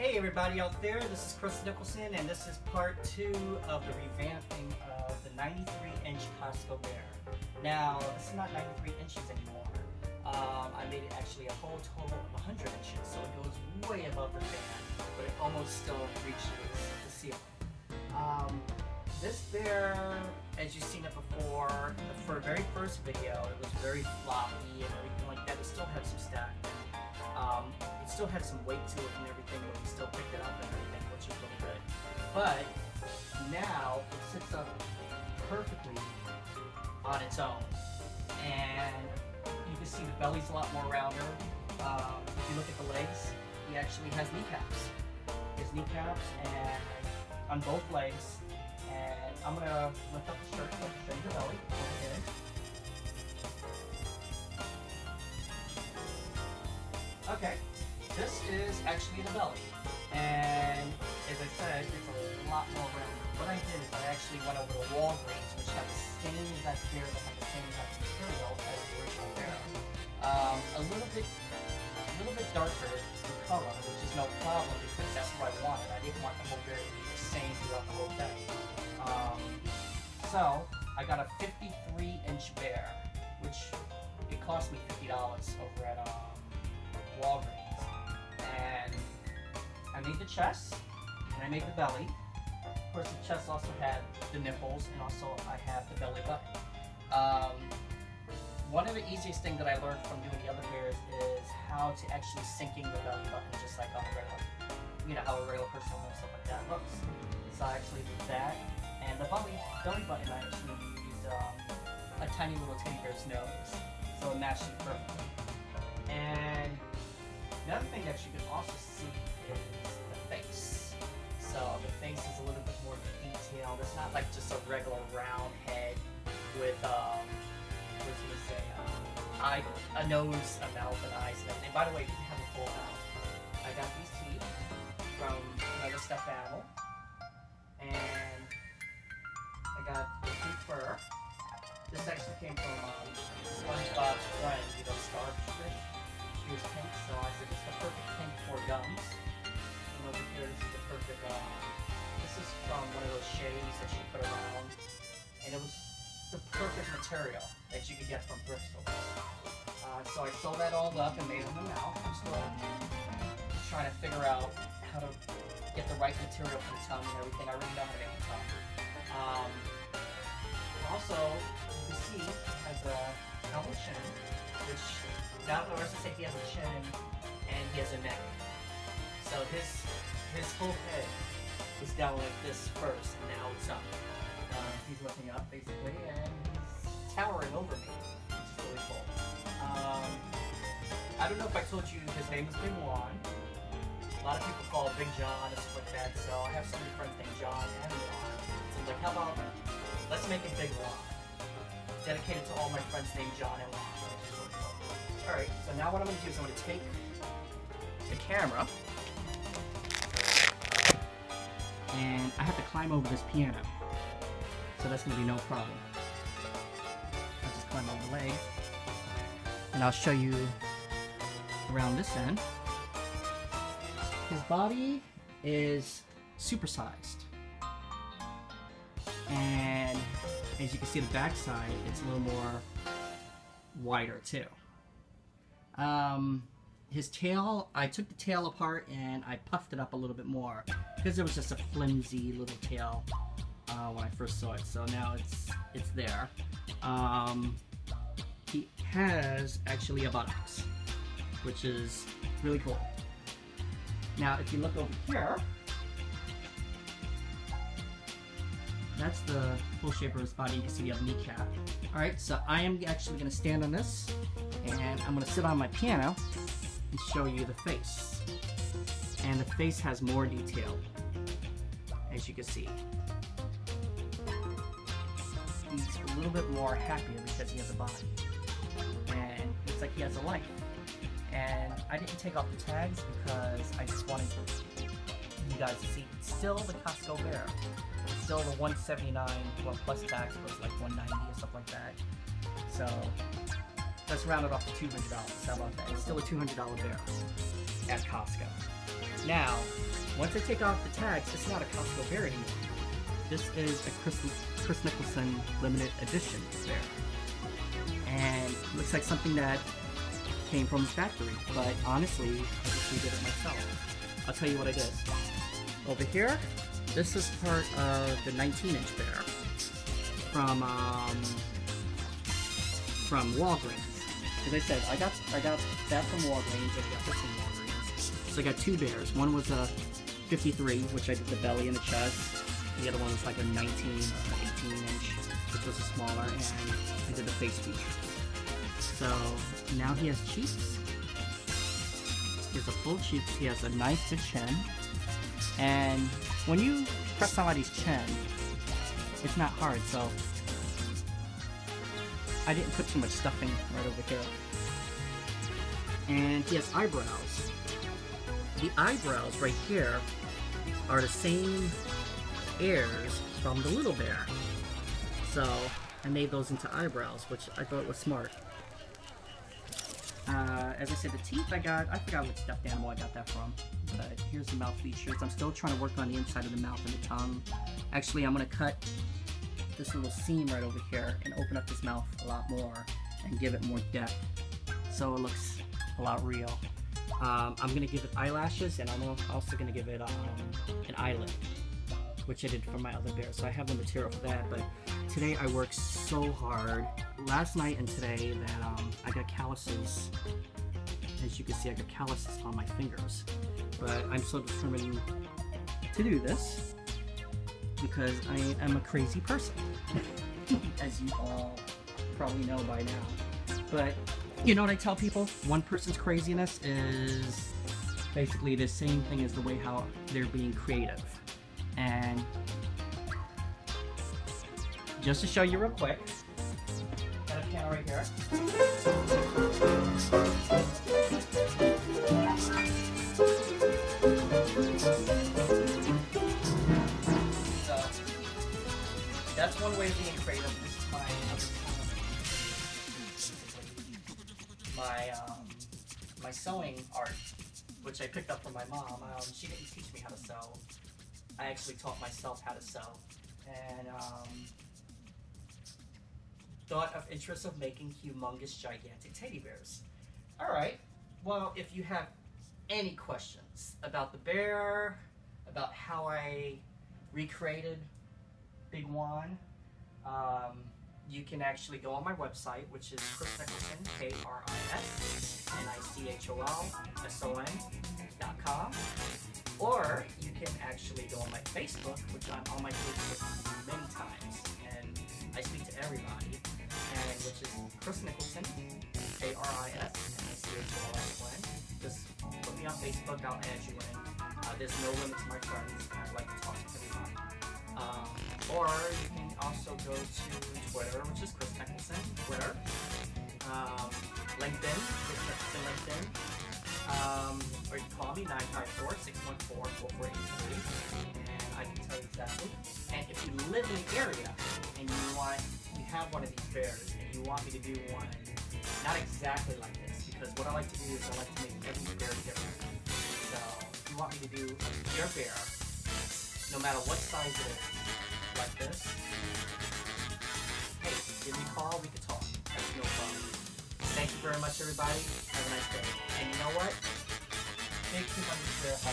Hey everybody out there, this is Kris Nicholson and this is part 2 of the revamping of the 93-inch Costco Bear. Now, this is not 93 inches anymore. I made it actually a whole total of 100 inches, so it goes way above the fan, but it almost still reaches the ceiling. This bear, as you've seen it before, for the very first video, it was very floppy and everything like that. It still had some stack. It still had some weight to it and everything, but we still picked it up and everything, which is really good. But now it sits up perfectly on its own, and you can see the belly's a lot more rounder. If you look at the legs, he actually has kneecaps. He has kneecaps and on both legs. And I'm gonna lift up the shirt so I can show you the belly. Okay, this is actually the belly, and as I said, it's a lot more rounded. What I did is I actually went over to Walgreens, which had the same exact bear that had the same exact material as the original bear. A little bit darker in color, which is no problem because that's what I wanted. I didn't want the whole bear to be the same throughout the whole thing. So I got a 53-inch bear, which it cost me $50 over at Walgreens, and I made the chest and I made the belly. Of course, the chest also had the nipples, and also I have the belly button. One of the easiest things that I learned from doing the other bears is how to actually sink in the belly button, just like on a regular, how a regular person or stuff like that looks. So I actually did that, and the belly button I actually used a tiny little teddy bear's nose, so it matched it perfectly. And the other thing that you can also see is the face. So the face is a little bit more detailed. It's not like just a regular round head with a nose, a mouth, and eyes, and everything. By the way, you have a full mouth. I got these teeth from another stuffed animal, and I got the pink fur. This actually came from SpongeBob's friend, Starfish. He was pink, so I said it's the perfect pink for gums. And over here, this is the perfect. This is from one of those shades that you put around, and it was the perfect material that you could get from thrift stores. So I sewed that all up and made it in the mouth. I'm still trying to figure out how to get the right material for the tongue and everything. I really don't have any tongue. Also, you can see he has a double chin, which now the rest of say he has a chin and he has a neck. So his whole head was down like this first, and now it's up. He's looking up basically, and he's towering over me, which is really cool. I don't know if I told you his name is JUAN. A lot of people call it Big John and stuff like that, so I have so many friends named John and Juan. So I'm like, how about let's make it Big Juan, dedicated to all my friends named John and Juan. Alright, so now what I'm going to do is I'm going to take the camera, and I have to climb over this piano. So that's going to be no problem. I'll just climb over the leg, and I'll show you around this end. His body is supersized, and as you can see the back side, it's a little more wider too. His tail, I took the tail apart and I puffed it up a little bit more because it was just a flimsy little tail when I first saw it. So now it's there. He has actually a buttocks, which is really cool. Now, if you look over here, that's the full shape of his body. You can see we have a kneecap. Alright, so I am actually going to stand on this, and I'm going to sit on my piano and show you the face. And the face has more detail, as you can see. He's a little bit more happier because he has a body. And looks like he has a life. And I didn't take off the tags because I just wanted you guys to see. It's still the Costco Bear. It's still the $179, well, plus tax was like $190 or stuff like that. So let's round it off to $200. How about that? It's still a $200 bear at Costco. Now, once I take off the tags, it's not a Costco bear anymore. This is a Kris Nicholson limited edition bear. And it looks like something that came from the factory, but honestly, I just redid it myself. I'll tell you what I did. Over here, this is part of the 19-inch bear from Walgreens. As I said, I got that from Walgreens. I got this from Walgreens. So I got two bears. One was a 53, which I did the belly and the chest. The other one was like a 19 or 18-inch, which was a smaller, and I did the face feature. So now he has cheeks. He has a full cheeks. He has a nice good chin. And when you press somebody's chin, it's not hard. So I didn't put too much stuffing right over here. And he has eyebrows. The eyebrows right here are the same ears from the little bear. So I made those into eyebrows, which I thought was smart. As I said, the teeth I forgot what stuffed animal I got that from. But here's the mouth features. I'm still trying to work on the inside of the mouth and the tongue. Actually, I'm going to cut this little seam right over here and open up his mouth a lot more and give it more depth so it looks a lot real. I'm going to give it eyelashes, and I'm also going to give it an eyelid, which I did for my other bear. So I have the material for that, but today I worked so hard last night and today that I got calluses. As you can see, I got calluses on my fingers, but I'm so determined to do this because I am a crazy person, as you all probably know by now. But you know what I tell people? One person's craziness is basically the same thing as the way how they're being creative. And just to show you real quick, got a can right here. So that's one way of being creative. This is my sewing art, which I picked up from my mom. She didn't teach me how to sew. I actually taught myself how to sew, and thought of interest of making humongous, gigantic teddy bears. All right. Well, if you have any questions about the bear, about how I recreated Big Juan, you can actually go on my website, which is Kris Nicholson, KrisNicholson.com, or you can actually go on my Facebook, which I'm on my Facebook many times, and I speak to everybody, and which is Kris Nicholson, KrisNicholson. Just put me on Facebook, I'll add you in. There's no limit to my friends, and I like to talk to everybody. Or you can also go to Twitter, which is Kris Nicholson, Twitter. LinkedIn, Kris Nicholson LinkedIn. Or you can call me, 954-614-4483, and I can tell you exactly. And if you live in the area, and you have one of these bears, and you want me to do one, not exactly like this, because what I like to do is I like to make every bear different. So, if you want me to do your bear, no matter what size it is, like this, hey, give me a call, we can talk. That's no problem. Thank you very much, everybody. Have a nice day. And you know what? Big 200 bear hug.